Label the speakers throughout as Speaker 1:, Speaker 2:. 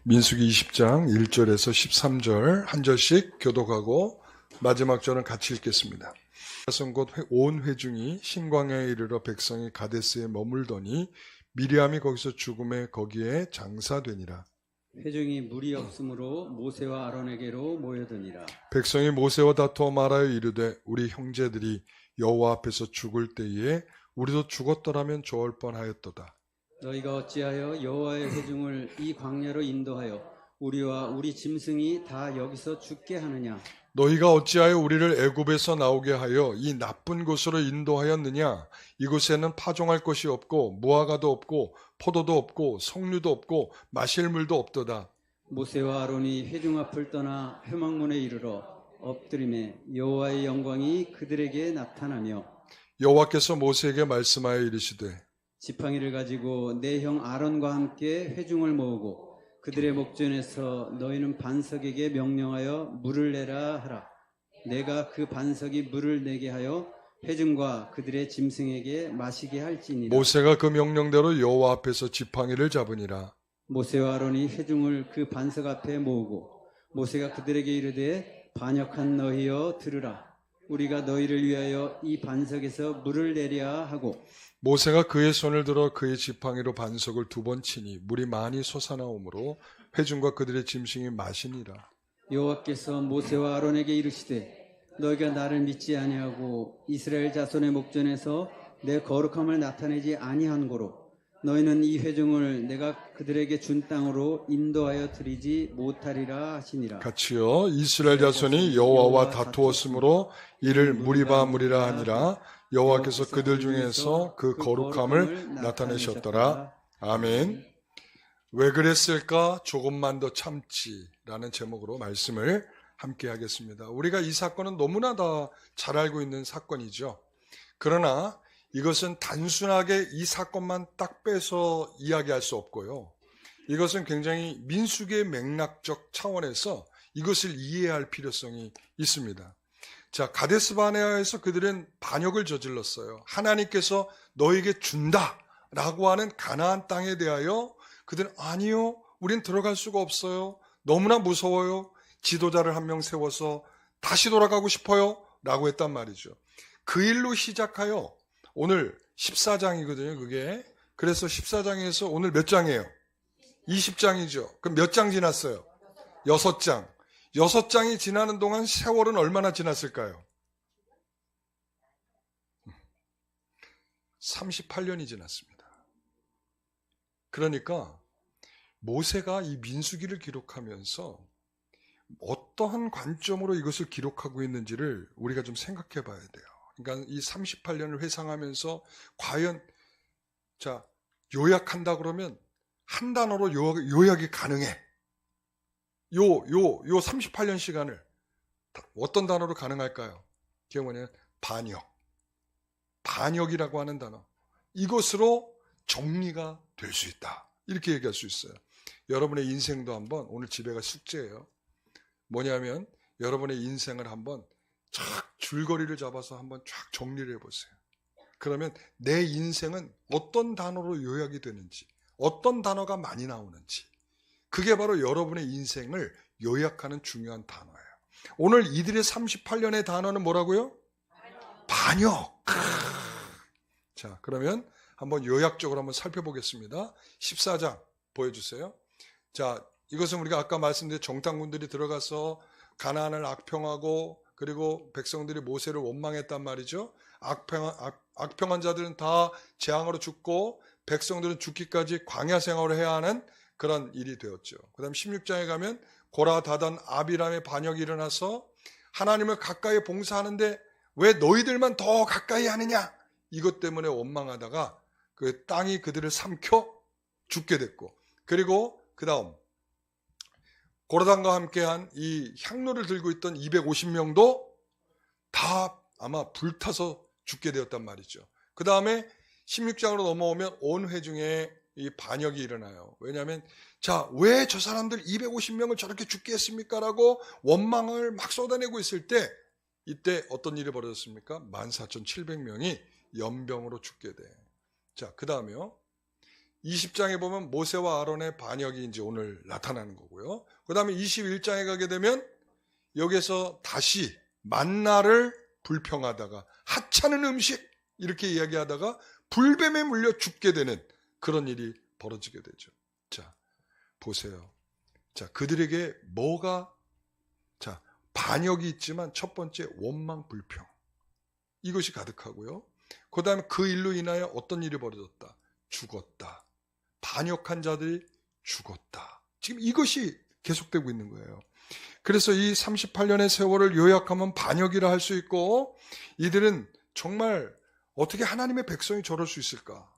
Speaker 1: 민수기 20장 1절에서 13절 한 절씩 교독하고 마지막 절은 같이 읽겠습니다. 그것은 곧 온 회중이 신광야에 이르러 백성이 가데스에 머물더니 미리암이 거기서 죽음에 거기에 장사되니라.
Speaker 2: 회중이 물이 없으므로 모세와 아론에게로 모여드니라.
Speaker 1: 백성이 모세와 다투어 말하여 이르되 우리 형제들이 여호와 앞에서 죽을 때에 우리도 죽었더라면 좋을 뻔하였도다.
Speaker 2: 너희가 어찌하여 여호와의 회중을 이 광야로 인도하여 우리와 우리 짐승이 다 여기서 죽게 하느냐?
Speaker 1: 너희가 어찌하여 우리를 애굽에서 나오게 하여 이 나쁜 곳으로 인도하였느냐? 이곳에는 파종할 것이 없고 무화과도 없고 포도도 없고 석류도 없고 마실 물도 없도다.
Speaker 2: 모세와 아론이 회중 앞을 떠나 회막문에 이르러 엎드림에 여호와의 영광이 그들에게 나타나며
Speaker 1: 여호와께서 모세에게 말씀하여 이르시되
Speaker 2: 지팡이를 가지고 내 형 아론과 함께 회중을 모으고 그들의 목전에서 너희는 반석에게 명령하여 물을 내라 하라. 내가 그 반석이 물을 내게 하여 회중과 그들의 짐승에게 마시게 할지니라.
Speaker 1: 모세가 그 명령대로 여호와 앞에서 지팡이를 잡으니라.
Speaker 2: 모세와 아론이 회중을 그 반석 앞에 모으고 모세가 그들에게 이르되 반역한 너희여 들으라. 우리가 너희를 위하여 이 반석에서 물을 내랴 하고
Speaker 1: 모세가 그의 손을 들어 그의 지팡이로 반석을 2번 치니 물이 많이 솟아나오므로 회중과 그들의 짐승이 마시니라.
Speaker 2: 여호와께서 모세와 아론에게 이르시되 너희가 나를 믿지 아니하고 이스라엘 자손의 목전에서 내 거룩함을 나타내지 아니한 고로 너희는 이 회중을 내가 그들에게 준 땅으로 인도하여 드리지 못하리라 하시니라.
Speaker 1: 같이요. 이스라엘 자손이 여호와와 다투었으므로 이를 무리바 하니라. 여호와께서 그들 중에서 그 거룩함을 나타내셨더라. 아멘. 왜 그랬을까? 조금만 더 참지라는 제목으로 말씀을 함께 하겠습니다. 우리가 이 사건은 너무나 다 잘 알고 있는 사건이죠. 그러나 이것은 단순하게 이 사건만 딱 빼서 이야기할 수 없고요. 이것은 굉장히 민수기의 맥락적 차원에서 이것을 이해할 필요성이 있습니다. 자, 가데스 바네아에서 그들은 반역을 저질렀어요. 하나님께서 너에게 준다라고 하는 가나안 땅에 대하여 그들은 아니요, 우린 들어갈 수가 없어요. 너무나 무서워요. 지도자를 한 명 세워서 다시 돌아가고 싶어요 라고 했단 말이죠. 그 일로 시작하여 오늘 14장이거든요, 그게. 그래서 14장에서 오늘 몇 장이에요? 20장이죠. 그럼 몇 장 지났어요? 6장. 6장이 지나는 동안 세월은 얼마나 지났을까요? 38년이 지났습니다. 그러니까 모세가 이 민수기를 기록하면서 어떠한 관점으로 이것을 기록하고 있는지를 우리가 좀 생각해 봐야 돼요. 그러니까 이 38년을 회상하면서 과연 자 요약한다 그러면 한 단어로 요약이 가능해. 요 38년 시간을 어떤 단어로 가능할까요? 그게 뭐냐면 반역이라고 하는 단어. 이것으로 정리가 될 수 있다. 이렇게 얘기할 수 있어요. 여러분의 인생도 한번 오늘 집에 가 숙제예요. 뭐냐면 여러분의 인생을 한번 쫙 줄거리를 잡아서 한번 쫙 정리를 해보세요. 그러면 내 인생은 어떤 단어로 요약이 되는지, 어떤 단어가 많이 나오는지, 그게 바로 여러분의 인생을 요약하는 중요한 단어예요. 오늘 이들의 38년의 단어는 뭐라고요? 반역. 자, 그러면 한번 요약적으로 한번 살펴보겠습니다. 14장 보여주세요. 자, 이것은 우리가 아까 말씀드린 정탐꾼들이 들어가서 가나안을 악평하고 그리고 백성들이 모세를 원망했단 말이죠. 악평한 자들은 다 재앙으로 죽고 백성들은 죽기까지 광야 생활을 해야 하는 그런 일이 되었죠. 그 다음 16장에 가면 고라, 다단, 아비람의 반역이 일어나서 하나님을 가까이 봉사하는데 왜 너희들만 더 가까이 하느냐? 이것 때문에 원망하다가 그 땅이 그들을 삼켜 죽게 됐고, 그리고 그 다음 고라단과 함께한 이 향로를 들고 있던 250명도 다 아마 불타서 죽게 되었단 말이죠. 그 다음에 16장으로 넘어오면 온 회중에 이 반역이 일어나요. 왜냐하면 자, 왜 저 사람들 250명을 저렇게 죽게 했습니까? 라고 원망을 막 쏟아내고 있을 때 이때 어떤 일이 벌어졌습니까? 14,700명이 연병으로 죽게 돼. 자, 그 다음에요. 20장에 보면 모세와 아론의 반역이 이제 오늘 나타나는 거고요. 그 다음에 21장에 가게 되면 여기서 다시 만나를 불평하다가 하찮은 음식 이렇게 이야기하다가 불뱀에 물려 죽게 되는 그런 일이 벌어지게 되죠. 자, 보세요. 자, 그들에게 뭐가, 자, 반역이 있지만 첫 번째 원망, 불평. 이것이 가득하고요. 그 다음에 그 일로 인하여 어떤 일이 벌어졌다. 죽었다. 반역한 자들이 죽었다. 지금 이것이 계속되고 있는 거예요. 그래서 이 38년의 세월을 요약하면 반역이라 할 수 있고, 이들은 정말 어떻게 하나님의 백성이 저럴 수 있을까?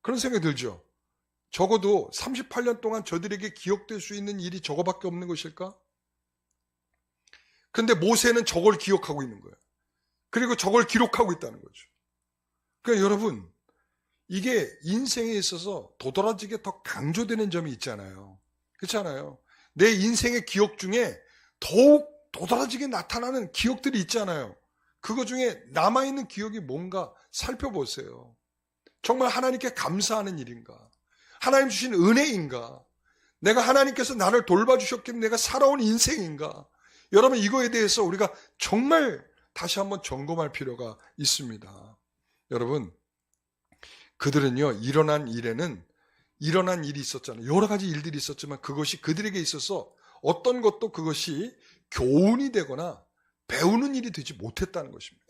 Speaker 1: 그런 생각이 들죠. 적어도 38년 동안 저들에게 기억될 수 있는 일이 저거밖에 없는 것일까? 근데 모세는 저걸 기억하고 있는 거예요. 그리고 저걸 기록하고 있다는 거죠. 그러니까 여러분, 이게 인생에 있어서 도드라지게 더 강조되는 점이 있잖아요. 그렇잖아요. 내 인생의 기억 중에 더욱 도드라지게 나타나는 기억들이 있잖아요. 그거 중에 남아있는 기억이 뭔가 살펴보세요. 정말 하나님께 감사하는 일인가? 하나님 주신 은혜인가? 내가 하나님께서 나를 돌봐주셨기 때문에 내가 살아온 인생인가? 여러분, 이거에 대해서 우리가 정말 다시 한번 점검할 필요가 있습니다. 여러분, 그들은요, 일어난 일이 있었잖아요. 여러 가지 일들이 있었지만 그것이 그들에게 있어서 어떤 것도 그것이 교훈이 되거나 배우는 일이 되지 못했다는 것입니다.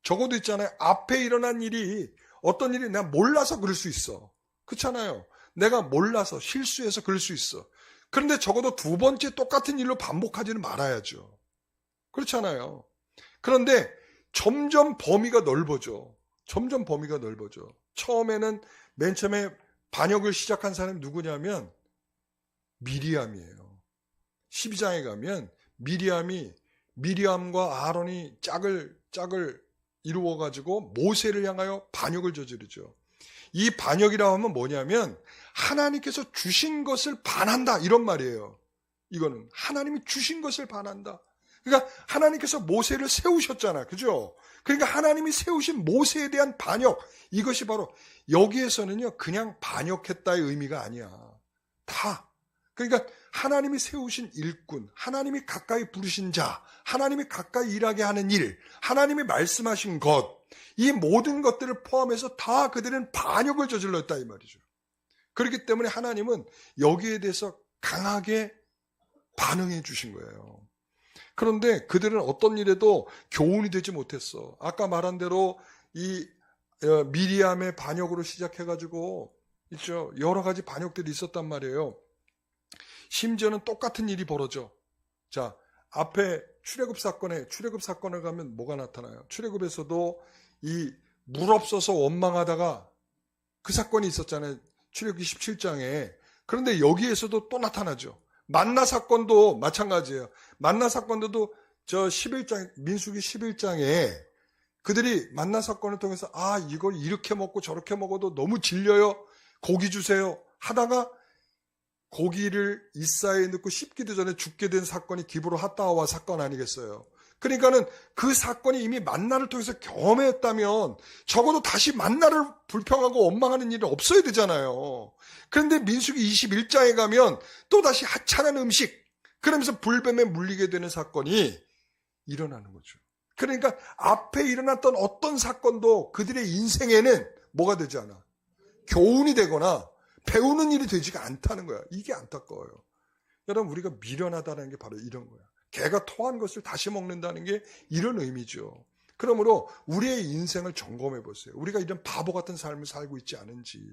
Speaker 1: 적어도 있잖아요. 앞에 일어난 일이 어떤 일이 내가 몰라서 그럴 수 있어. 그렇잖아요. 내가 몰라서 실수해서 그럴 수 있어. 그런데 적어도 두 번째 똑같은 일로 반복하지는 말아야죠. 그렇잖아요. 그런데 점점 범위가 넓어져. 처음에는 맨 처음에 반역을 시작한 사람이 누구냐면 미리암이에요. 12장에 가면 미리암과 아론이 짝을 이루어가지고 모세를 향하여 반역을 저지르죠. 이 반역이라고 하면 뭐냐면 하나님께서 주신 것을 반한다 이런 말이에요. 이거는 하나님이 주신 것을 반한다. 그러니까 하나님께서 모세를 세우셨잖아요. 그죠? 그러니까 하나님이 세우신 모세에 대한 반역, 이것이 바로 여기에서는요 그냥 반역했다의 의미가 아니야. 다. 그러니까 하나님이 세우신 일꾼, 하나님이 가까이 부르신 자, 하나님이 가까이 일하게 하는 일, 하나님이 말씀하신 것, 이 모든 것들을 포함해서 다 그들은 반역을 저질렀다 이 말이죠. 그렇기 때문에 하나님은 여기에 대해서 강하게 반응해 주신 거예요. 그런데 그들은 어떤 일에도 교훈이 되지 못했어. 아까 말한 대로 이 미리암의 반역으로 시작해가지고 있죠. 여러 가지 반역들이 있었단 말이에요. 심지어는 똑같은 일이 벌어져. 자, 앞에 출애굽 사건에 가면 뭐가 나타나요? 출애굽에서도 이 물 없어서 원망하다가 그 사건이 있었잖아요. 출애굽기 17장에. 그런데 여기에서도 또 나타나죠. 만나 사건도 마찬가지예요. 만나 사건도 저 11장, 민수기 11장에 그들이 만나 사건을 통해서 이걸 이렇게 먹고 저렇게 먹어도 너무 질려요. 고기 주세요. 하다가 고기를 이사에 넣고 씹기도 전에 죽게 된 사건이 기브로 핫다와 사건 아니겠어요? 그러니까는 그 사건이 이미 만나를 통해서 경험했다면 적어도 다시 만나를 불평하고 원망하는 일은 없어야 되잖아요. 그런데 민수기 21장에 가면 또다시 하찮은 음식, 그러면서 불뱀에 물리게 되는 사건이 일어나는 거죠. 그러니까 앞에 일어났던 어떤 사건도 그들의 인생에는 뭐가 되지 않아? 교훈이 되거나 배우는 일이 되지가 않다는 거야. 이게 안타까워요. 여러분, 우리가 미련하다는 게 바로 이런 거야. 개가 토한 것을 다시 먹는다는 게 이런 의미죠. 그러므로 우리의 인생을 점검해 보세요. 우리가 이런 바보 같은 삶을 살고 있지 않은지.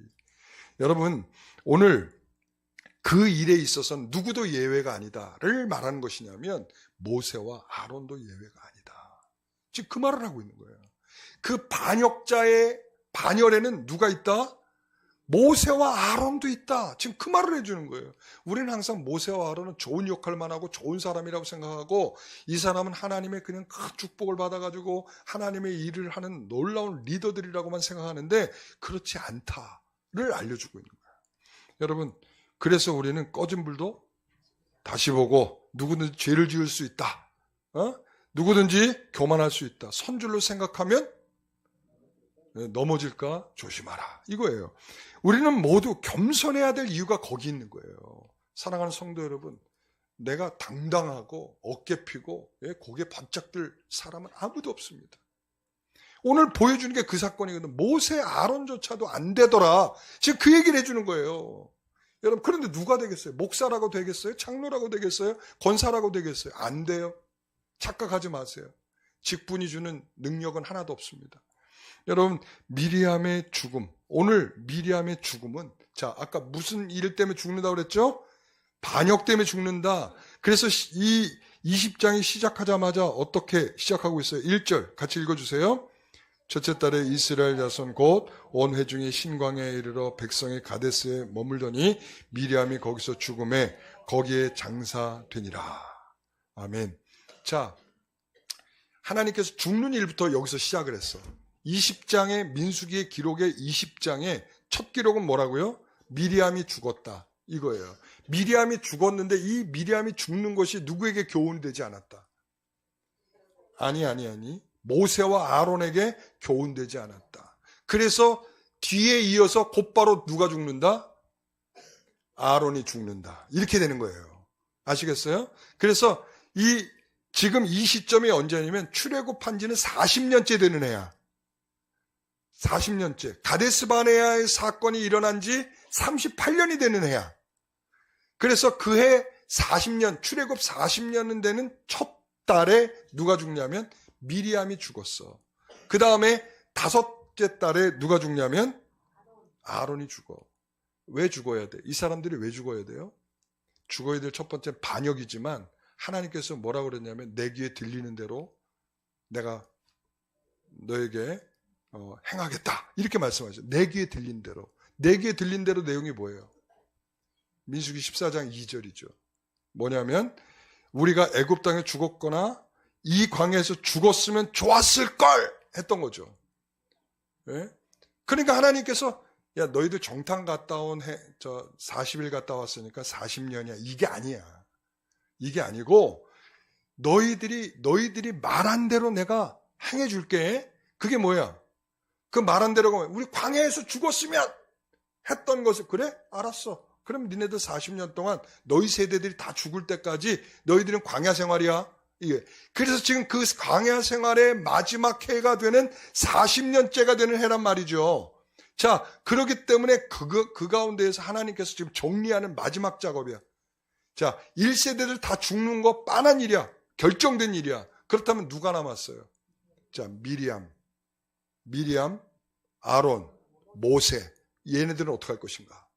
Speaker 1: 여러분, 오늘 그 일에 있어서는 누구도 예외가 아니다를 말하는 것이냐면 모세와 아론도 예외가 아니다. 지금 그 말을 하고 있는 거예요. 그 반역자의 반열에는 누가 있다? 모세와 아론도 있다. 지금 그 말을 해주는 거예요. 우리는 항상 모세와 아론은 좋은 역할만 하고 좋은 사람이라고 생각하고 이 사람은 하나님의 그냥 큰 축복을 받아가지고 하나님의 일을 하는 놀라운 리더들이라고만 생각하는데 그렇지 않다를 알려주고 있는 거예요. 여러분, 그래서 우리는 꺼진 불도 다시 보고 누구든지 죄를 지을 수 있다. 누구든지 교만할 수 있다. 선줄로 생각하면 넘어질까 조심하라. 이거예요. 우리는 모두 겸손해야 될 이유가 거기 있는 거예요. 사랑하는 성도 여러분, 내가 당당하고 어깨 피고 고개 바짝 들 사람은 아무도 없습니다. 오늘 보여주는 게 그 사건이거든. 모세 아론조차도 안 되더라. 지금 그 얘기를 해주는 거예요. 여러분, 그런데 누가 되겠어요? 목사라고 되겠어요? 장로라고 되겠어요? 권사라고 되겠어요? 안 돼요. 착각하지 마세요. 직분이 주는 능력은 하나도 없습니다. 여러분, 미리암의 죽음, 오늘 미리암의 죽음은, 자, 아까 무슨 일 때문에 죽는다고 그랬죠? 반역 때문에 죽는다. 그래서 이 20장이 시작하자마자 어떻게 시작하고 있어요? 1절 같이 읽어주세요. 첫째 달에 이스라엘 자손 곧 온 회중이 신광야에 이르러 백성이 가데스에 머물더니 미리암이 거기서 죽음에 거기에 장사되니라. 아멘. 자, 하나님께서 죽는 일부터 여기서 시작을 했어. 20장의 민수기의 기록의 20장의 첫 기록은 뭐라고요? 미리암이 죽었다. 이거예요. 미리암이 죽었는데 이 미리암이 죽는 것이 누구에게 교훈이 되지 않았다. 아니. 모세와 아론에게 교훈되지 않았다. 그래서 뒤에 이어서 곧바로 누가 죽는다? 아론이 죽는다. 이렇게 되는 거예요. 아시겠어요? 그래서 지금 이 시점이 언제냐면 출애굽한 지는 40년째 되는 해야. 40년째. 가데스 바네아의 사건이 일어난 지 38년이 되는 해야. 그래서 그해 40년, 출애굽 40년은 되는 첫 달에 누가 죽냐면 미리암이 죽었어. 그 다음에 다섯째 달에 누가 죽냐면 아론이 죽어. 왜 죽어야 돼? 이 사람들이 왜 죽어야 돼요? 죽어야 될 첫 번째 반역이지만 하나님께서 뭐라고 그랬냐면 내 귀에 들리는 대로 내가 너에게 행하겠다. 이렇게 말씀하죠. 내 귀에 들린 대로. 내 귀에 들린 대로 내용이 뭐예요? 민수기 14장 2절이죠. 뭐냐면 우리가 애굽 땅에 죽었거나 이 광야에서 죽었으면 좋았을 걸 했던 거죠. 예? 그러니까 하나님께서 야 너희들 정탐 갔다 온 40일 갔다 왔으니까 40년이야. 이게 아니야. 이게 아니고 너희들이 말한 대로 내가 행해 줄게. 그게 뭐야? 그 말한 대로가 뭐야? 우리 광야에서 죽었으면 했던 것을 그래? 알았어. 그럼 니네들 40년 동안 너희 세대들이 다 죽을 때까지 너희들은 광야 생활이야. 이게. 그래서 지금 그 광야 생활의 마지막 해가 되는 40년째가 되는 해란 말이죠. 자, 그렇기 때문에 그 가운데에서 하나님께서 지금 정리하는 마지막 작업이야. 자, 1세대들 다 죽는 거 뻔한 일이야. 결정된 일이야. 그렇다면 누가 남았어요? 자, 미리암, 아론, 모세. 얘네들은 어떻게 할 것인가?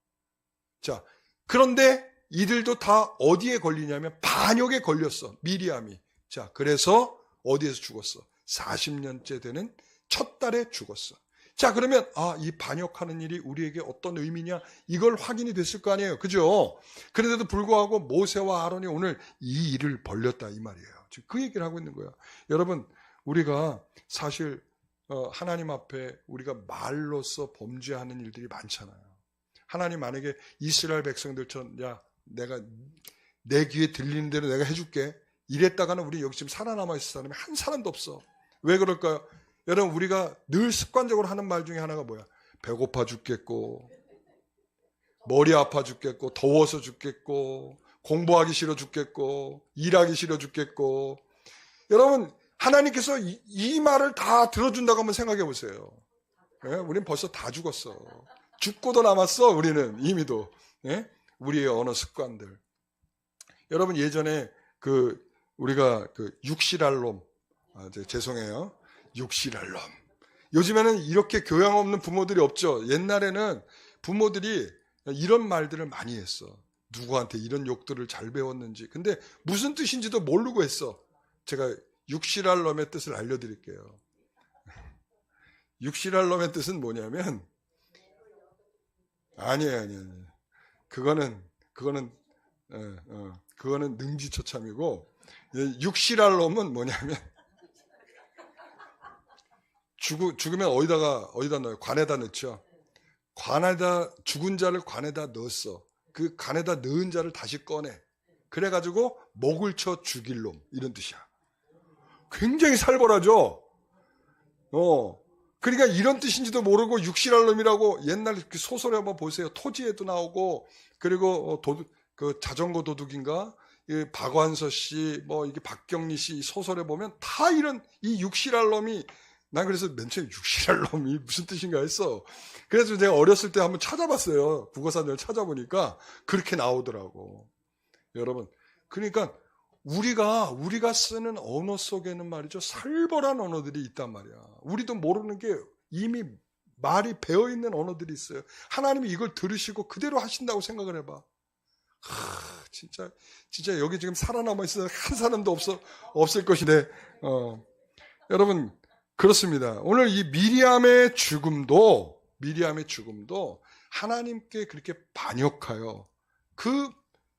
Speaker 1: 자, 그런데 이들도 다 어디에 걸리냐면 반역에 걸렸어. 미리암이. 자, 그래서 어디에서 죽었어? 40년째 되는 첫 달에 죽었어. 자, 그러면 이 반역하는 일이 우리에게 어떤 의미냐? 이걸 확인이 됐을 거 아니에요. 그죠? 그런데도 불구하고 모세와 아론이 오늘 이 일을 벌렸다 이 말이에요. 지금 그 얘기를 하고 있는 거예요. 여러분, 우리가 사실 하나님 앞에 우리가 말로써 범죄하는 일들이 많잖아요. 하나님 만약에 이스라엘 백성들처럼 야 내가 내 귀에 들리는 대로 내가 해줄게. 이랬다가는 우리 여기 지금 살아남아 있을 사람이 한 사람도 없어. 왜 그럴까요? 여러분 우리가 늘 습관적으로 하는 말 중에 하나가 뭐야? 배고파 죽겠고 머리 아파 죽겠고 더워서 죽겠고 공부하기 싫어 죽겠고 일하기 싫어 죽겠고. 여러분 하나님께서 이 말을 다 들어준다고 한번 생각해 보세요. 예? 우린 벌써 다 죽었어. 죽고도 남았어. 우리는 이미도. 예? 우리의 언어 습관들. 여러분 예전에 우리가 육실할 놈, 죄송해요. 육실할 놈. 요즘에는 이렇게 교양 없는 부모들이 없죠. 옛날에는 부모들이 이런 말들을 많이 했어. 누구한테 이런 욕들을 잘 배웠는지. 근데 무슨 뜻인지도 모르고 했어. 제가 육실할 놈의 뜻을 알려드릴게요. 육실할 놈의 뜻은 뭐냐면 아니에요. 그거는 능지처참이고 육실할 놈은 뭐냐면 죽으면 어디다 넣어요? 관에다 넣죠. 죽은 자를 관에다 넣었어. 그 관에다 넣은 자를 다시 꺼내. 그래가지고 목을 쳐 죽일 놈 이런 뜻이야. 굉장히 살벌하죠. 그러니까 이런 뜻인지도 모르고 육실할 놈이라고 옛날 그 소설에 한번 보세요. 토지에도 나오고, 그리고 그 자전거 도둑인가? 박완서 씨, 뭐 이게 박경리 씨 소설에 보면 다 이런 이 육실할 놈이, 난 그래서 맨 처음에 육실할 놈이 무슨 뜻인가 했어. 그래서 제가 어렸을 때 한번 찾아봤어요. 국어사전을 찾아보니까 그렇게 나오더라고. 여러분, 그러니까 우리가 쓰는 언어 속에는 말이죠, 살벌한 언어들이 있단 말이야. 우리도 모르는 게 이미 말이 배어있는 언어들이 있어요. 하나님이 이걸 들으시고 그대로 하신다고 생각을 해봐. 진짜 여기 지금 살아남아 있어서 한 사람도 없을 것인데, 여러분, 그렇습니다. 오늘 이 미리암의 죽음도 하나님께 그렇게 반역하여 그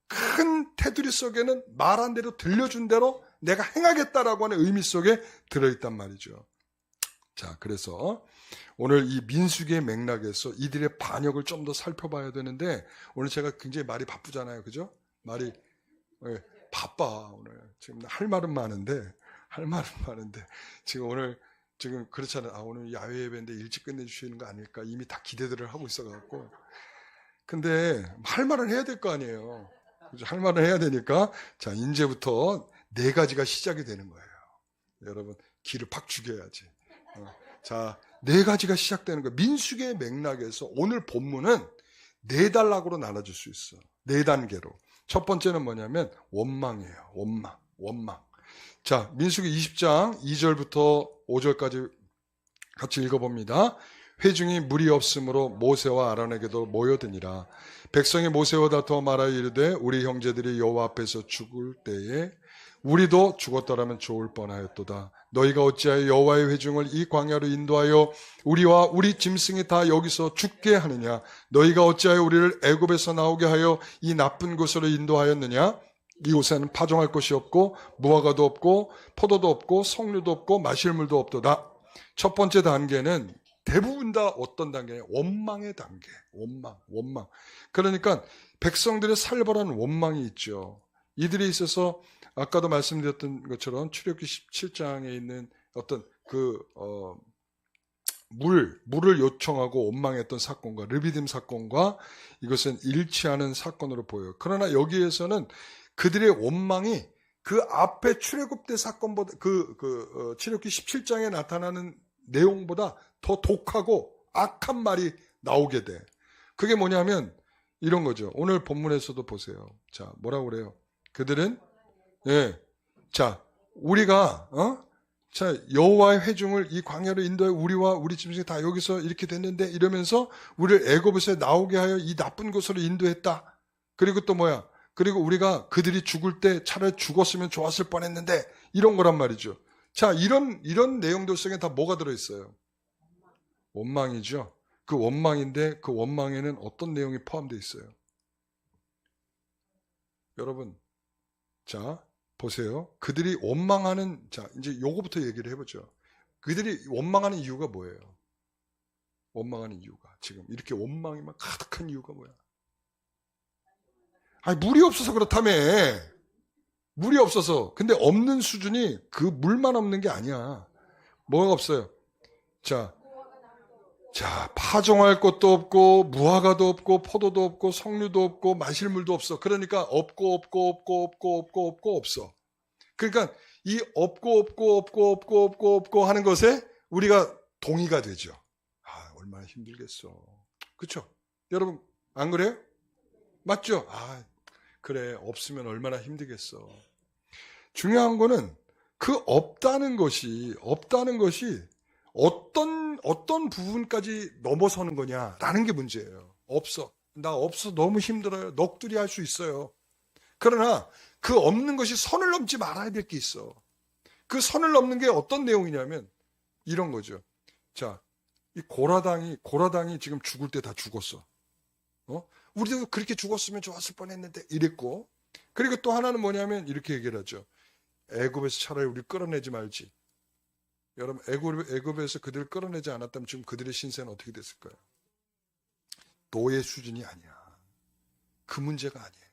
Speaker 1: 큰 테두리 속에는 말한 대로 들려준 대로 내가 행하겠다라고 하는 의미 속에 들어있단 말이죠. 자, 그래서 오늘 이 민수기의 맥락에서 이들의 반역을 좀 더 살펴봐야 되는데, 오늘 제가 굉장히 말이 바쁘잖아요. 그죠? 말이 바빠. 오늘 지금 할 말은 많은데 지금 그렇잖아요. 오늘 야외 예배인데 일찍 끝내주시는 거 아닐까, 이미 다 기대들을 하고 있어갖고. 근데 할 말은 해야 될 거 아니에요. 그죠? 할 말은 해야 되니까, 자, 이제부터 4가지가 시작이 되는 거예요. 여러분, 기를 팍 죽여야지. 자, 4가지가 시작되는 거예요. 민수기의 맥락에서 오늘 본문은 4단락으로 나눠줄 수 있어. 4단계로. 첫 번째는 뭐냐면 원망이에요. 원망. 자, 민수기 20장 2절부터 5절까지 같이 읽어봅니다. 회중이 물이 없으므로 모세와 아론에게도 모여드니라. 백성이 모세와 다투어 말하여 이르되 우리 형제들이 여호와 앞에서 죽을 때에 우리도 죽었더라면 좋을 뻔하였도다. 너희가 어찌하여 여호와의 회중을 이 광야로 인도하여 우리와 우리 짐승이 다 여기서 죽게 하느냐? 너희가 어찌하여 우리를 애굽에서 나오게 하여 이 나쁜 곳으로 인도하였느냐? 이곳에는 파종할 것이 없고 무화과도 없고 포도도 없고 석류도 없고 마실 물도 없도다. 첫 번째 단계는 대부분 다 어떤 단계예요? 원망의 단계. 원망. 그러니까 백성들의 살벌한 원망이 있죠. 이들에 있어서 아까도 말씀드렸던 것처럼 출애굽기 17장에 있는 어떤 물을 요청하고 원망했던 사건과 르비딤 사건과 이것은 일치하는 사건으로 보여요. 그러나 여기에서는 그들의 원망이 그 앞에 출애굽 때 사건보다 출애굽기 17장에 나타나는 내용보다 더 독하고 악한 말이 나오게 돼. 그게 뭐냐면 이런 거죠. 오늘 본문에서도 보세요. 자, 뭐라고 그래요? 그들은 우리가 여호와의 회중을 이 광야로 인도해 우리와 우리 짐승이 다 여기서 이렇게 됐는데, 이러면서 우리를 애굽에서 나오게 하여 이 나쁜 곳으로 인도했다. 그리고 또 뭐야? 그리고 우리가 그들이 죽을 때 차라리 죽었으면 좋았을 뻔했는데, 이런 거란 말이죠. 자, 이런 내용들 속에 다 뭐가 들어있어요? 원망이죠. 그 원망인데 그 원망에는 어떤 내용이 포함되어 있어요? 여러분, 자, 보세요. 그들이 원망하는, 자, 이제 요거부터 얘기를 해보죠. 그들이 원망하는 이유가 뭐예요? 원망하는 이유가, 지금 이렇게 원망이 막 가득한 이유가 뭐야? 물이 없어서 그렇다며. 물이 없어서. 근데 없는 수준이 그 물만 없는 게 아니야. 뭐가 없어요? 자, 파종할 것도 없고 무화과도 없고 포도도 없고 석류도 없고 마실 물도 없어. 그러니까 없고 없어. 그러니까 이 없고 하는 것에 우리가 동의가 되죠. 얼마나 힘들겠어. 그렇죠? 여러분 안 그래요? 맞죠? 그래, 없으면 얼마나 힘들겠어. 중요한 거는 그 없다는 것이 어떤 부분까지 넘어서는 거냐라는 게 문제예요. 나 없어, 너무 힘들어요. 넋두리 할 수 있어요. 그러나 그 없는 것이 선을 넘지 말아야 될 게 있어. 그 선을 넘는 게 어떤 내용이냐면 이런 거죠. 자, 이 고라당이 지금 죽을 때 다 죽었어. 우리도 그렇게 죽었으면 좋았을 뻔했는데 이랬고, 그리고 또 하나는 뭐냐면 이렇게 얘기를 하죠. 애굽에서 차라리 우리 끌어내지 말지. 여러분, 애굽에서 그들을 끌어내지 않았다면 지금 그들의 신세는 어떻게 됐을까요? 노예 수준이 아니야. 그 문제가 아니에요.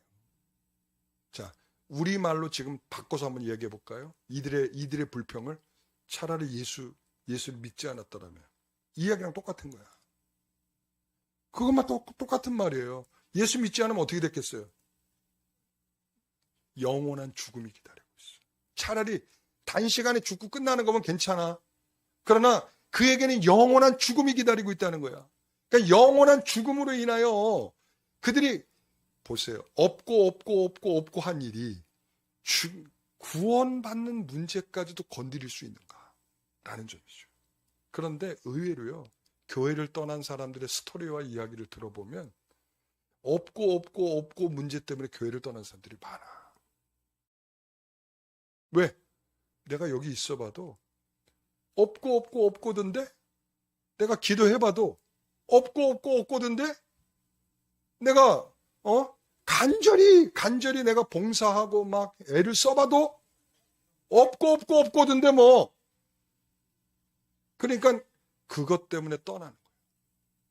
Speaker 1: 자, 우리말로 지금 바꿔서 한번 이야기해 볼까요? 이들의 불평을 차라리 예수를 믿지 않았더라면, 이 이야기랑 똑같은 거야. 그것만 똑같은 말이에요. 예수 믿지 않으면 어떻게 됐겠어요? 영원한 죽음이 기다리고 있어. 차라리 단시간에 죽고 끝나는 거면 괜찮아. 그러나 그에게는 영원한 죽음이 기다리고 있다는 거야. 그러니까 영원한 죽음으로 인하여 그들이 보세요. 없고 한 일이 구원받는 문제까지도 건드릴 수 있는가라는 점이죠. 그런데 의외로요. 교회를 떠난 사람들의 스토리와 이야기를 들어보면 없고 문제 때문에 교회를 떠난 사람들이 많아. 왜? 내가 여기 있어봐도 없고던데 내가 기도해봐도 없고던데 내가 간절히 내가 봉사하고 막 애를 써봐도 없고던데 뭐. 그러니까 그것 때문에 떠나는 거예요.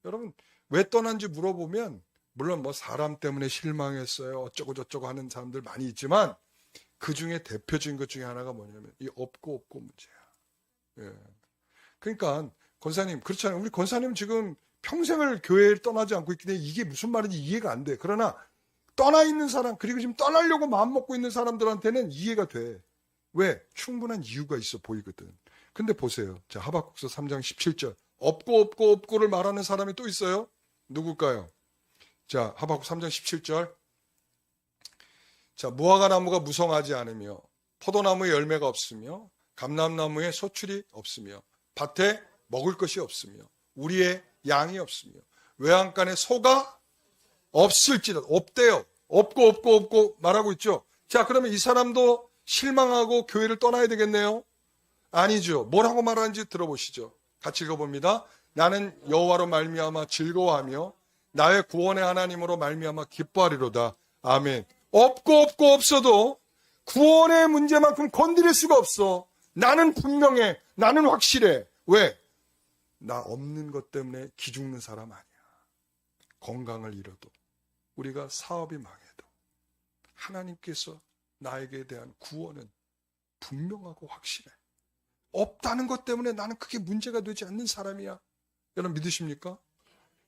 Speaker 1: 여러분 왜 떠난지 물어보면 물론 뭐 사람 때문에 실망했어요. 어쩌고 저쩌고 하는 사람들 많이 있지만 그 중에 대표적인 것 중에 하나가 뭐냐면 이 없고 문제야. 예. 그러니까 권사님 그렇잖아요. 우리 권사님 지금 평생을 교회를 떠나지 않고 있기 때문에 이게 무슨 말인지 이해가 안 돼. 그러나 떠나 있는 사람 그리고 지금 떠나려고 마음 먹고 있는 사람들한테는 이해가 돼. 왜? 충분한 이유가 있어 보이거든. 근데 보세요. 자, 하박국서 3장 17절. 없고를 말하는 사람이 또 있어요. 누굴까요? 자, 하박국 3장 17절. 자, 무화과 나무가 무성하지 않으며 포도나무에 열매가 없으며 감람나무에 소출이 없으며 밭에 먹을 것이 없으며 우리의 양이 없으며 외양간에 소가 없을지라도 없대요. 없고 말하고 있죠. 자, 그러면 이 사람도 실망하고 교회를 떠나야 되겠네요. 아니죠. 뭐라고 말하는지 들어보시죠. 같이 읽어봅니다. 나는 여호와로 말미암아 즐거워하며 나의 구원의 하나님으로 말미암아 기뻐하리로다. 아멘. 없고 없어도 구원의 문제만큼 건드릴 수가 없어. 나는 분명해. 나는 확실해. 왜? 나 없는 것 때문에 기죽는 사람 아니야. 건강을 잃어도 우리가 사업이 망해도 하나님께서 나에게 대한 구원은 분명하고 확실해. 없다는 것 때문에 나는 그게 문제가 되지 않는 사람이야. 여러분 믿으십니까?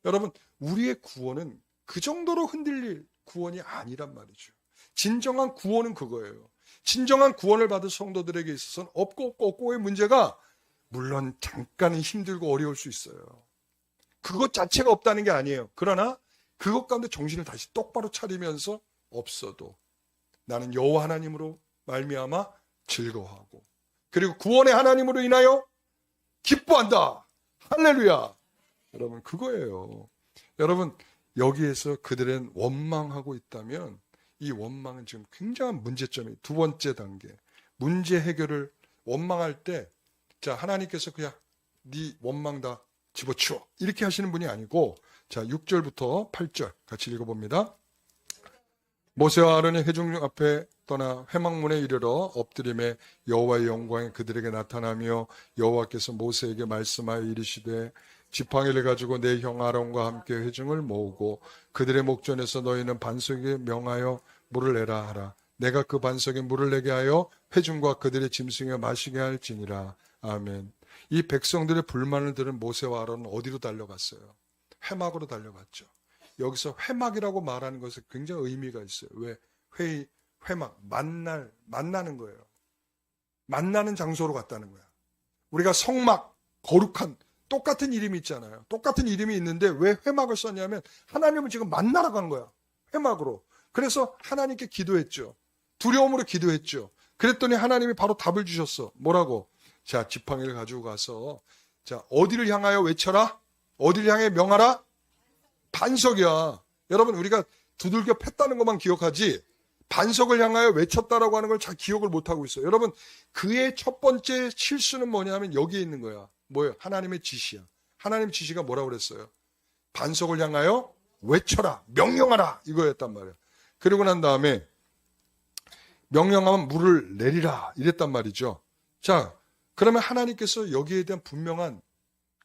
Speaker 1: 여러분 우리의 구원은 그 정도로 흔들릴 구원이 아니란 말이죠. 진정한 구원은 그거예요. 진정한 구원을 받을 성도들에게 있어서는 없고의 문제가 물론 잠깐은 힘들고 어려울 수 있어요. 그것 자체가 없다는 게 아니에요. 그러나 그것 가운데 정신을 다시 똑바로 차리면서 없어도 나는 여호와 하나님으로 말미암아 즐거워하고 그리고 구원의 하나님으로 인하여 기뻐한다. 할렐루야. 여러분 그거예요. 여러분 여기에서 그들은 원망하고 있다면 이 원망은 지금 굉장한 문제점이 두 번째 단계. 문제 해결을 원망할 때 자 하나님께서 그냥 네 원망 다 집어치워 이렇게 하시는 분이 아니고 자 6절부터 8절 같이 읽어봅니다. 모세와 아론이 회중 앞에 떠나 회막문에 이르러 엎드림에 여호와의 영광이 그들에게 나타나며 여호와께서 모세에게 말씀하여 이르시되 지팡이를 가지고 내 형 아론과 함께 회중을 모으고 그들의 목전에서 너희는 반석에 명하여 물을 내라 하라. 내가 그 반석에 물을 내게 하여 회중과 그들의 짐승에 마시게 할지니라. 아멘. 이 백성들의 불만을 들은 모세와 아론은 어디로 달려갔어요? 회막으로 달려갔죠. 여기서 회막이라고 말하는 것에 굉장히 의미가 있어요. 왜? 회막, 만나는 거예요. 만나는 장소로 갔다는 거야. 우리가 성막, 거룩한, 똑같은 이름이 있잖아요. 똑같은 이름이 있는데 왜 회막을 썼냐면 하나님을 지금 만나러 간 거야. 회막으로. 그래서 하나님께 기도했죠. 두려움으로 기도했죠. 그랬더니 하나님이 바로 답을 주셨어. 뭐라고? 자, 지팡이를 가지고 가서 자, 어디를 향하여 외쳐라? 어디를 향해 명하라? 반석이야. 여러분 우리가 두들겨 팼다는 것만 기억하지 반석을 향하여 외쳤다라고 하는 걸 잘 기억을 못하고 있어요. 여러분 그의 첫 번째 실수는 뭐냐면 여기에 있는 거야. 뭐예요? 하나님의 지시야. 하나님의 지시가 뭐라고 그랬어요? 반석을 향하여 외쳐라. 명령하라. 이거였단 말이야. 그러고 난 다음에 명령하면 물을 내리라. 이랬단 말이죠. 자, 그러면 하나님께서 여기에 대한 분명한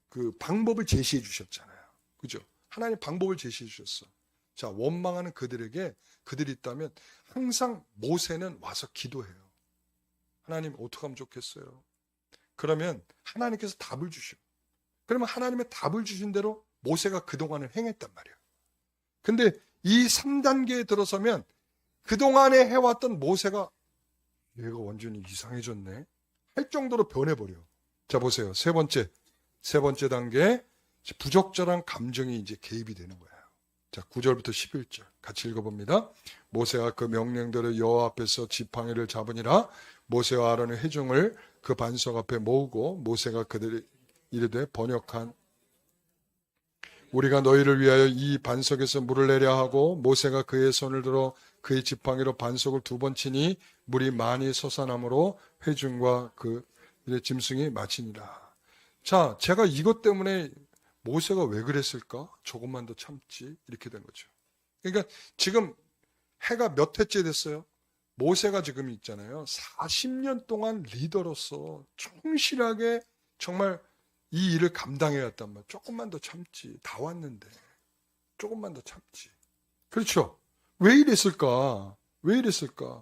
Speaker 1: 그 방법을 제시해 주셨잖아요. 그죠? 하나님 방법을 제시해 주셨어. 자, 원망하는 그들에게 그들이 있다면 항상 모세는 와서 기도해요. 하나님 어떻게 하면 좋겠어요? 그러면 하나님께서 답을 주셔. 그러면 하나님의 답을 주신 대로 모세가 그동안을 행했단 말이에요. 근데 이 3단계에 들어서면 그동안에 해왔던 모세가 얘가 완전히 이상해졌네 할 정도로 변해버려. 자, 보세요. 세 번째 단계, 부적절한 감정이 이제 개입이 되는 거예요. 자, 9절부터 11절 같이 읽어봅니다. 모세가 그 명령대로 여호와 앞에서 지팡이를 잡으니라. 모세와 아론의 회중을 그 반석 앞에 모으고 모세가 그들이 이르되 번역한 우리가 너희를 위하여 이 반석에서 물을 내려 하고 모세가 그의 손을 들어 그의 지팡이로 반석을 2번 치니 물이 많이 솟아나므로 회중과 그 짐승이 마치니라. 자, 제가 이것 때문에 모세가 왜 그랬을까? 조금만 더 참지. 이렇게 된 거죠. 그러니까 지금 해가 몇 해째 됐어요? 모세가 지금 있잖아요. 40년 동안 리더로서 충실하게 정말 이 일을 감당해 왔단 말이에요. 조금만 더 참지. 다 왔는데. 조금만 더 참지. 그렇죠? 왜 이랬을까? 왜 이랬을까?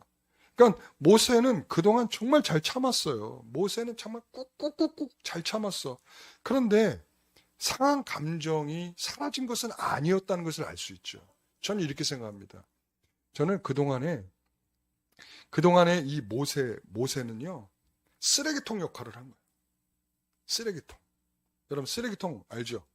Speaker 1: 그러니까 모세는 그동안 정말 잘 참았어요. 모세는 정말 꾹꾹꾹꾹 잘 참았어. 그런데 상한 감정이 사라진 것은 아니었다는 것을 알 수 있죠. 저는 이렇게 생각합니다. 저는 그동안에 이 모세는요, 쓰레기통 역할을 한 거예요. 쓰레기통. 여러분, 쓰레기통 알죠?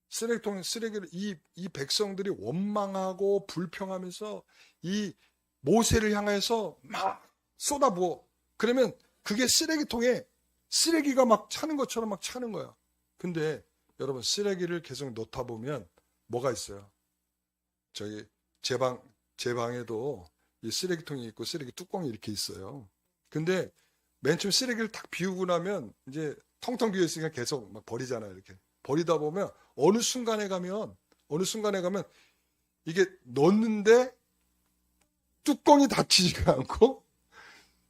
Speaker 1: 쓰레기를, 이 백성들이 원망하고 불평하면서 이 모세를 향해서 막 쏟아부어. 그러면 그게 쓰레기통에 쓰레기가 막 차는 것처럼 막 차는 거야. 근데 여러분, 쓰레기를 계속 놓다 보면 뭐가 있어요? 저희 제 방에도 이 쓰레기통이 있고 쓰레기 뚜껑이 이렇게 있어요. 근데 맨 처음 쓰레기를 딱 비우고 나면 이제 텅텅 비어 있으니까 계속 막 버리잖아요. 이렇게 버리다 보면 어느 순간에 가면 이게 넣는데 뚜껑이 닫히지가 않고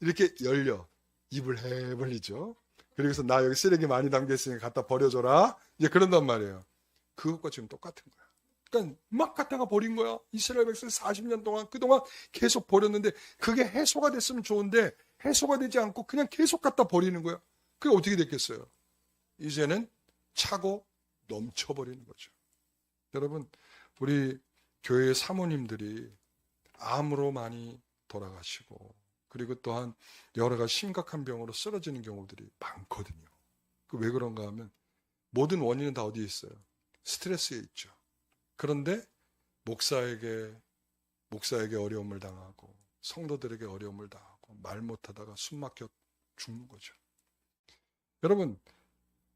Speaker 1: 이렇게 열려. 입을 해벌리죠. 그래서 나 여기 쓰레기 많이 담겨 있으니까 갖다 버려줘라. 이제 그런단 말이에요. 그것과 지금 똑같은 거야. 그러니까 막 갖다가 버린 거야. 이스라엘 백성 40년 동안 그동안 계속 버렸는데 그게 해소가 됐으면 좋은데 해소가 되지 않고 그냥 계속 갖다 버리는 거야. 그게 어떻게 됐겠어요? 이제는 차고 넘쳐버리는 거죠. 여러분, 우리 교회 사모님들이 암으로 많이 돌아가시고 그리고 또한 여러 가지 심각한 병으로 쓰러지는 경우들이 많거든요. 왜 그런가 하면 모든 원인은 다 어디에 있어요? 스트레스에 있죠. 그런데 목사에게 어려움을 당하고 성도들에게 어려움을 당하고 말 못하다가 숨 막혀 죽는 거죠. 여러분,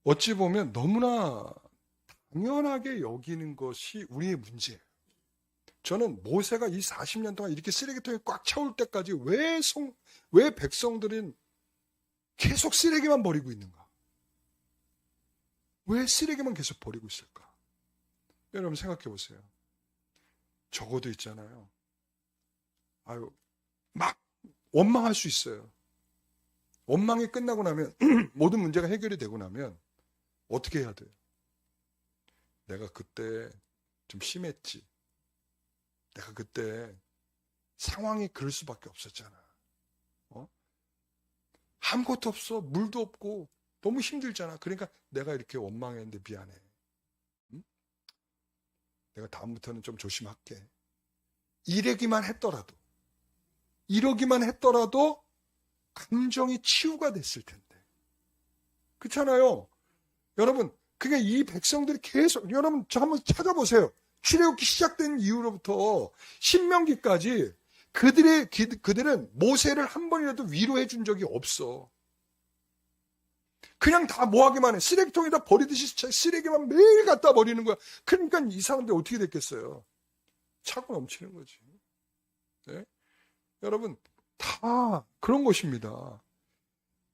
Speaker 1: 어찌 보면 너무나 당연하게 여기는 것이 우리의 문제예요. 저는 모세가 이 40년 동안 이렇게 쓰레기통이 꽉 차올 때까지 왜 백성들은 계속 쓰레기만 버리고 있는가? 왜 쓰레기만 계속 버리고 있을까? 여러분 생각해 보세요. 적어도 있잖아요. 막 원망할 수 있어요. 원망이 끝나고 나면 모든 문제가 해결이 되고 나면 어떻게 해야 돼요? 내가 그때 좀 심했지. 내가 그때 상황이 그럴 수밖에 없었잖아. 아무것도 없어. 물도 없고 너무 힘들잖아. 그러니까 내가 이렇게 원망했는데 미안해. 응? 내가 다음부터는 좀 조심할게. 이러기만 했더라도 감정이 치유가 됐을 텐데. 그렇잖아요. 여러분, 그게 이 백성들이 계속, 여러분 저 한번 찾아보세요. 출애굽기 시작된 이후로부터 신명기까지 그들은 모세를 한 번이라도 위로해 준 적이 없어. 그냥 다 뭐하기만 해. 쓰레기통에다 버리듯이 쓰레기만 매일 갖다 버리는 거야. 그러니까 이 사람들이 어떻게 됐겠어요? 차고 넘치는 거지. 네? 여러분, 다 그런 것입니다.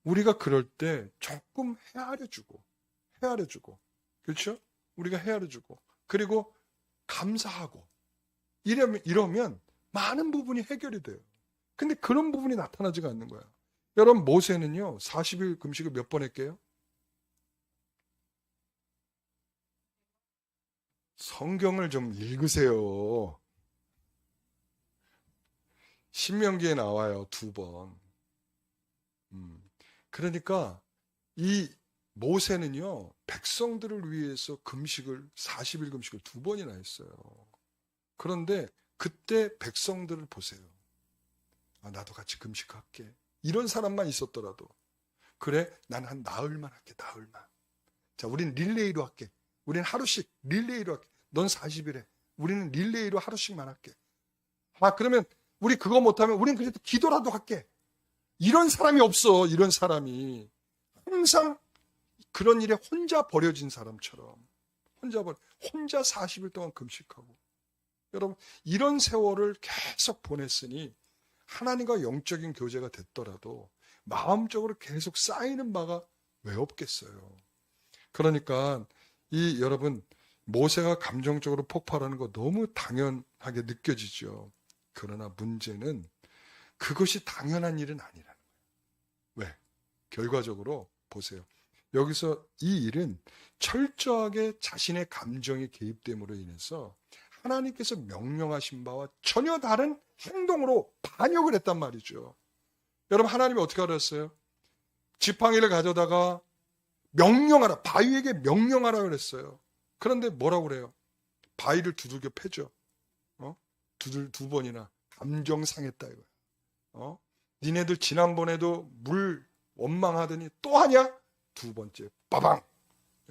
Speaker 1: 우리가 그럴 때 조금 헤아려주고, 그렇죠? 우리가 헤아려주고, 그리고 감사하고, 이러면 많은 부분이 해결이 돼요. 근데 그런 부분이 나타나지가 않는 거야. 여러분, 모세는요, 40일 금식을 몇 번 했게요? 성경을 좀 읽으세요. 신명기에 나와요, 2번. 그러니까 이 모세는요, 백성들을 위해서 금식을 40일 금식을 2번이나 했어요. 그런데 그때 백성들을 보세요. 아, 나도 같이 금식할게. 이런 사람만 있었더라도, 그래, 난 한 나흘만 할게, 나흘만. 자, 우린 릴레이로 할게. 우린 하루씩 릴레이로 할게. 넌 40일 해. 우리는 릴레이로 하루씩만 할게. 아, 그러면 우리 그거 못하면 우린 그래도 기도라도 할게. 이런 사람이 없어. 이런 사람이. 항상 그런 일에 혼자 버려진 사람처럼. 혼자 40일 동안 금식하고. 여러분, 이런 세월을 계속 보냈으니 하나님과 영적인 교제가 됐더라도 마음적으로 계속 쌓이는 바가 왜 없겠어요. 그러니까 여러분, 모세가 감정적으로 폭발하는 거 너무 당연하게 느껴지죠. 그러나 문제는 그것이 당연한 일은 아니라는 거예요. 왜? 결과적으로 보세요. 여기서 이 일은 철저하게 자신의 감정이 개입됨으로 인해서 하나님께서 명령하신 바와 전혀 다른 행동으로 반역을 했단 말이죠. 여러분, 하나님이 어떻게 하랬어요? 지팡이를 가져다가 명령하라, 바위에게 명령하라 그랬어요. 그런데 뭐라고 그래요? 바위를 두들겨 패죠. 두 번이나 감정 상했다 이거야. 니네들 지난번에도 물 원망하더니 또 하냐? 2번째 빠방.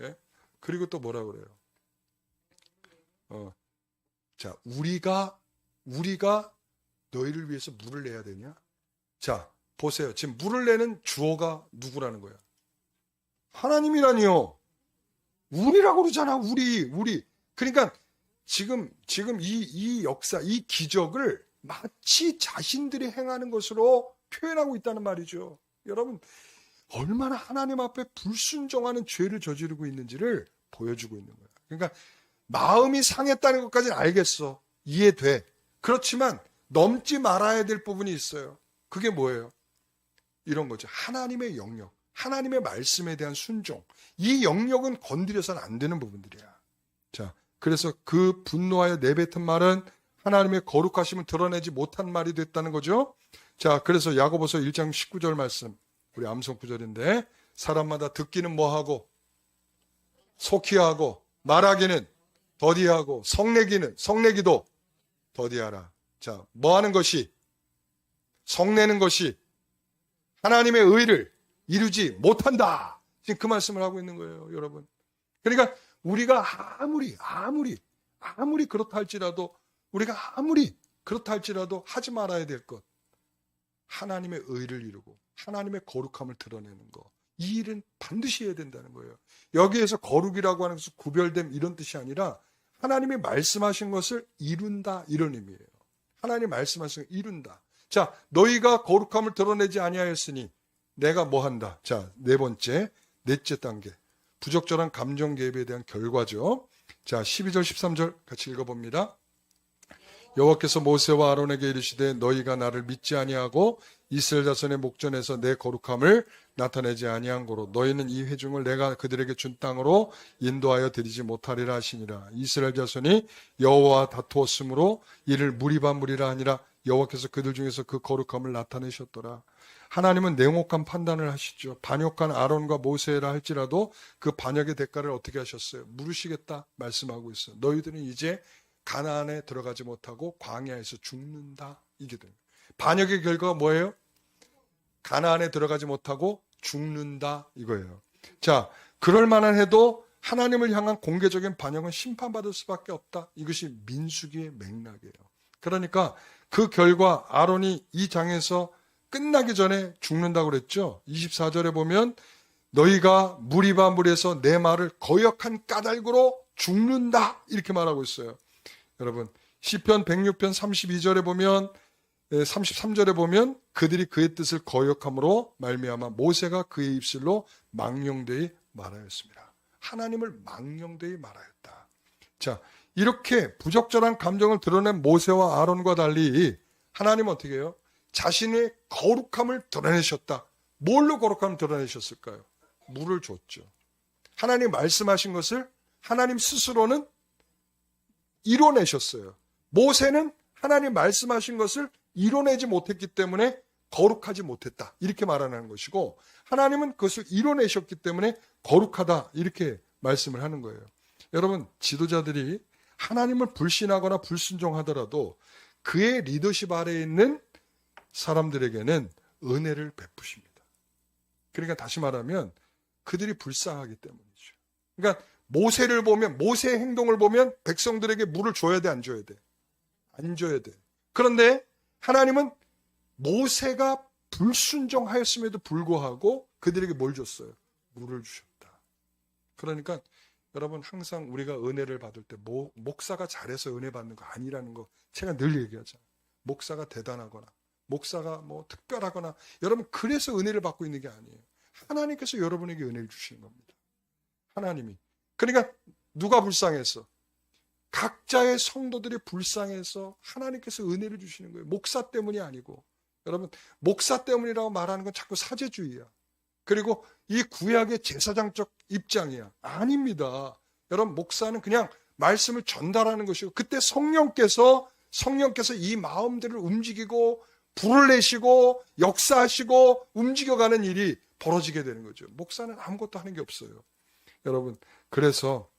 Speaker 1: 예? 그리고 또 뭐라고 그래요? 자, 우리가 너희를 위해서 물을 내야 되냐? 자, 보세요. 지금 물을 내는 주어가 누구라는 거야? 하나님이라니요. 우리라고 그러잖아. 우리. 그러니까 지금 이 역사, 이 기적을 마치 자신들이 행하는 것으로 표현하고 있다는 말이죠. 여러분, 얼마나 하나님 앞에 불순종하는 죄를 저지르고 있는지를 보여주고 있는 거야. 그러니까 마음이 상했다는 것까지는 알겠어. 이해돼. 그렇지만 넘지 말아야 될 부분이 있어요. 그게 뭐예요? 이런 거죠. 하나님의 영역, 하나님의 말씀에 대한 순종. 이 영역은 건드려서는 안 되는 부분들이야. 자, 그래서 그 분노하여 내뱉은 말은 하나님의 거룩하심을 드러내지 못한 말이 됐다는 거죠. 자, 그래서 야고보서 1장 19절 말씀, 우리 암송 구절인데, 사람마다 듣기는 뭐하고 속히하고 말하기는 더디하고 성내기도 더디하라. 자, 뭐하는 것이, 성내는 것이 하나님의 의를 이루지 못한다. 지금 그 말씀을 하고 있는 거예요, 여러분. 그러니까 우리가 아무리 그렇다 할지라도, 하지 말아야 될 것, 하나님의 의를 이루고 하나님의 거룩함을 드러내는 것, 이 일은 반드시 해야 된다는 거예요. 여기에서 거룩이라고 하는 것은 구별됨 이런 뜻이 아니라 하나님이 말씀하신 것을 이룬다, 이런 의미예요. 하나님 말씀하신 것을 이룬다. 자, 너희가 거룩함을 드러내지 아니하였으니 내가 뭐 한다. 자, 넷째 단계, 부적절한 감정 개입에 대한 결과죠. 자, 12절 13절 같이 읽어봅니다. 여호와께서 모세와 아론에게 이르시되 너희가 나를 믿지 아니하고 이스라엘 자손의 목전에서 내 거룩함을 나타내지 아니한 고로 너희는 이 회중을 내가 그들에게 준 땅으로 인도하여 드리지 못하리라 하시니라. 이스라엘 자손이 여호와와 다투었으므로 이를 무리반무리라 하니라. 여호와께서 그들 중에서 그 거룩함을 나타내셨더라. 하나님은 냉혹한 판단을 하시죠. 반역한 아론과 모세라 할지라도 그 반역의 대가를 어떻게 하셨어요? 물으시겠다 말씀하고 있어요. 너희들은 이제 가나안에 들어가지 못하고 광야에서 죽는다. 이게 됩니다. 반역의 결과가 뭐예요? 가나안에 들어가지 못하고 죽는다 이거예요. 자, 그럴 만한 해도 하나님을 향한 공개적인 반역은 심판받을 수밖에 없다. 이것이 민수기의 맥락이에요. 그러니까 그 결과 아론이 이 장에서 끝나기 전에 죽는다고 그랬죠. 24절에 보면 너희가 무리반물에서 내 말을 거역한 까닭으로 죽는다 이렇게 말하고 있어요. 여러분, 시편 106편 32절에 보면 33절에 보면 그들이 그의 뜻을 거역함으로 말미암아 모세가 그의 입술로 망령되이 말하였습니다. 하나님을 망령되이 말하였다. 자, 이렇게 부적절한 감정을 드러낸 모세와 아론과 달리 하나님은 어떻게 해요? 자신의 거룩함을 드러내셨다. 뭘로 거룩함을 드러내셨을까요? 물을 줬죠. 하나님 말씀하신 것을 하나님 스스로는 이뤄내셨어요. 모세는 하나님 말씀하신 것을 이뤄내지 못했기 때문에 거룩하지 못했다. 이렇게 말하는 것이고, 하나님은 그것을 이뤄내셨기 때문에 거룩하다. 이렇게 말씀을 하는 거예요. 여러분, 지도자들이 하나님을 불신하거나 불순종하더라도 그의 리더십 아래에 있는 사람들에게는 은혜를 베푸십니다. 그러니까 다시 말하면 그들이 불쌍하기 때문이죠. 그러니까 모세를 보면, 모세의 행동을 보면 백성들에게 물을 줘야 돼, 안 줘야 돼? 안 줘야 돼. 그런데 하나님은 모세가 불순종하였음에도 불구하고 그들에게 뭘 줬어요? 물을 주셨다. 그러니까 여러분, 항상 우리가 은혜를 받을 때 목사가 잘해서 은혜 받는 거 아니라는 거 제가 늘 얘기하잖아요. 목사가 대단하거나 목사가 뭐 특별하거나, 여러분 그래서 은혜를 받고 있는 게 아니에요. 하나님께서 여러분에게 은혜를 주시는 겁니다. 하나님이. 그러니까 누가 불쌍해서? 각자의 성도들이 불쌍해서 하나님께서 은혜를 주시는 거예요. 목사 때문이 아니고. 여러분, 목사 때문이라고 말하는 건 자꾸 사제주의야. 그리고 이 구약의 제사장적 입장이야. 아닙니다. 여러분, 목사는 그냥 말씀을 전달하는 것이고, 그때 성령께서 이 마음들을 움직이고 불을 내시고 역사하시고 움직여가는 일이 벌어지게 되는 거죠. 목사는 아무것도 하는 게 없어요. 여러분, 그래서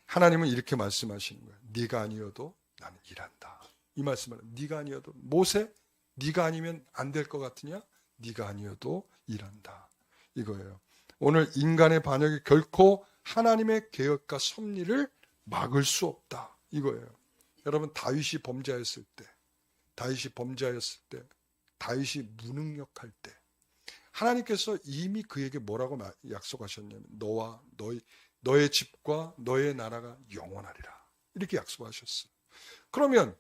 Speaker 1: 하나님은 이렇게 말씀하시는 거예요. 네가 아니어도 나는 일한다. 이 말씀을, 네가 아니어도, 모세, 네가 아니면 안 될 것 같으냐? 네가 아니어도 일한다. 이거예요. 오늘 인간의 반역이 결코 하나님의 계획과 섭리를 막을 수 없다. 이거예요. 여러분, 다윗이 범죄했을 때, 다윗이 무능력할 때 하나님께서 이미 그에게 뭐라고 약속하셨냐면 너의 집과 너의 나라가 영원하리라. 이렇게 약속하셨어요. 그러면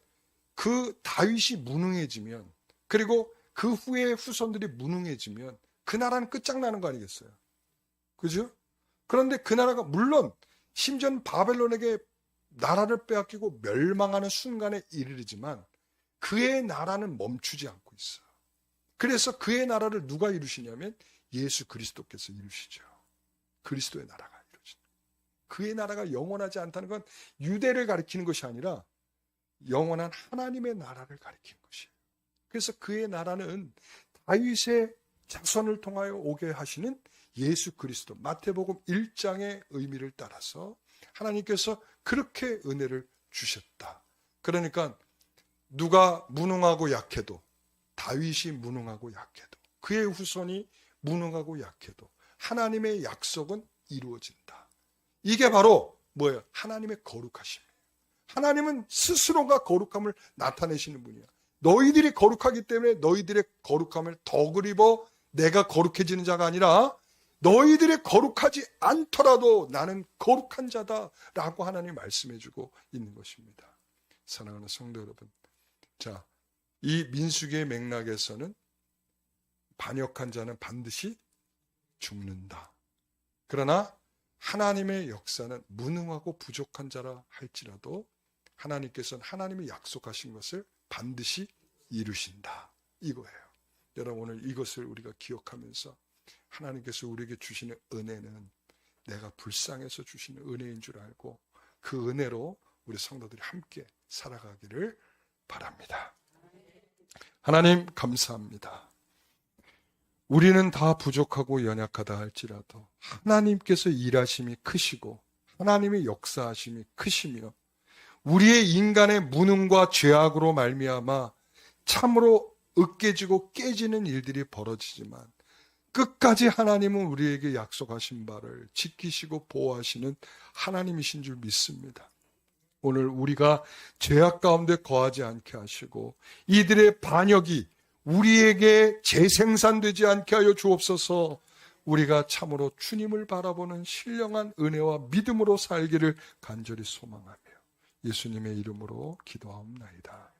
Speaker 1: 그 다윗이 무능해지면, 그리고 그 후에 후손들이 무능해지면 그 나라는 끝장나는 거 아니겠어요? 그죠? 그런데 그 나라가 물론 심지어는 바벨론에게 나라를 빼앗기고 멸망하는 순간에 이르르지만 그의 나라는 멈추지 않고 있어요. 그래서 그의 나라를 누가 이루시냐면 예수 그리스도께서 이루시죠. 그리스도의 나라가 이루어진다. 그의 나라가 영원하지 않다는 건 유대를 가리키는 것이 아니라 영원한 하나님의 나라를 가리키는 것이에요. 그래서 그의 나라는 다윗의 자손을 통하여 오게 하시는 예수 그리스도, 마태복음 1장의 의미를 따라서 하나님께서 그렇게 은혜를 주셨다. 그러니까 누가 무능하고 약해도, 다윗이 무능하고 약해도, 그의 후손이 무능하고 약해도 하나님의 약속은 이루어진다. 이게 바로 뭐예요? 하나님의 거룩하심이에요. 하나님은 스스로가 거룩함을 나타내시는 분이야. 너희들이 거룩하기 때문에 너희들의 거룩함을 덕을 입어 내가 거룩해지는 자가 아니라 너희들이 거룩하지 않더라도 나는 거룩한 자다라고 하나님이 말씀해주고 있는 것입니다. 사랑하는 성도 여러분, 자, 이 민수기의 맥락에서는 반역한 자는 반드시 죽는다. 그러나 하나님의 역사는 무능하고 부족한 자라 할지라도 하나님께서는 하나님이 약속하신 것을 반드시 이루신다. 이거예요. 여러분, 오늘 이것을 우리가 기억하면서 하나님께서 우리에게 주시는 은혜는 내가 불쌍해서 주시는 은혜인 줄 알고 그 은혜로 우리 성도들이 함께 살아가기를 바랍니다. 하나님 감사합니다. 우리는 다 부족하고 연약하다 할지라도 하나님께서 일하심이 크시고 하나님의 역사하심이 크시며 우리의 인간의 무능과 죄악으로 말미암아 참으로 으깨지고 깨지는 일들이 벌어지지만 끝까지 하나님은 우리에게 약속하신 바를 지키시고 보호하시는 하나님이신 줄 믿습니다. 오늘 우리가 죄악 가운데 거하지 않게 하시고 이들의 반역이 우리에게 재생산되지 않게 하여 주옵소서. 우리가 참으로 주님을 바라보는 신령한 은혜와 믿음으로 살기를 간절히 소망하며 예수님의 이름으로 기도하옵나이다.